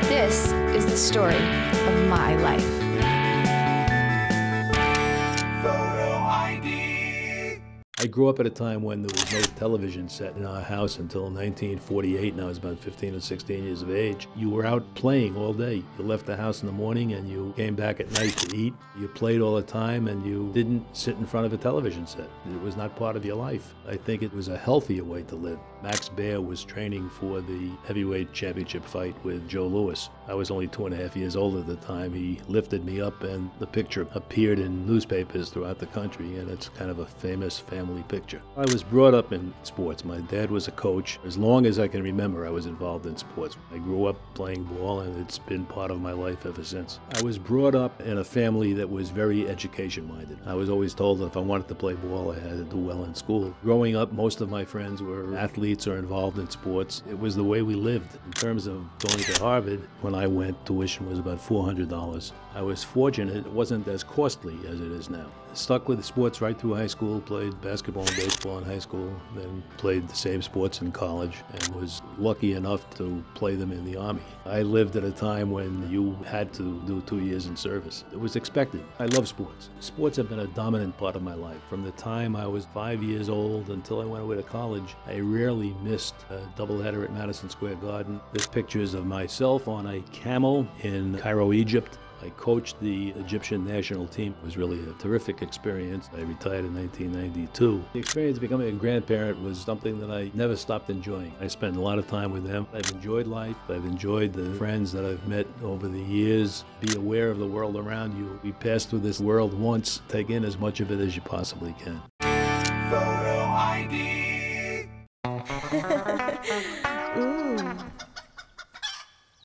This is the story of my life. I grew up at a time when there was no television set in our house until 1948, and I was about 15 or 16 years of age. You were out playing all day. You left the house in the morning and you came back at night to eat. You played all the time and you didn't sit in front of a television set. It was not part of your life. I think it was a healthier way to live. Max Baer was training for the heavyweight championship fight with Joe Louis. I was only 2.5 years old at the time. He lifted me up and the picture appeared in newspapers throughout the country, and it's kind of a famous family picture. I was brought up in sports. My dad was a coach. As long as I can remember, I was involved in sports. I grew up playing ball, and it's been part of my life ever since. I was brought up in a family that was very education-minded. I was always told that if I wanted to play ball, I had to do well in school. Growing up, most of my friends were athletes or involved in sports. It was the way we lived. In terms of going to Harvard, when I went, tuition was about $400. I was fortunate it wasn't as costly as it is now. Stuck with sports right through high school, played basketball and baseball in high school, then played the same sports in college, and was lucky enough to play them in the Army. I lived at a time when you had to do 2 years in service. It was expected. I love sports. Sports have been a dominant part of my life. From the time I was 5 years old until I went away to college, I rarely missed a doubleheader at Madison Square Garden. There's pictures of myself on a camel in Cairo, Egypt. I coached the Egyptian national team. It was really a terrific experience. I retired in 1992. The experience of becoming a grandparent was something that I never stopped enjoying. I spent a lot of time with them. I've enjoyed life. I've enjoyed the friends that I've met over the years. Be aware of the world around you. We pass through this world once. Take in as much of it as you possibly can. Photo ID.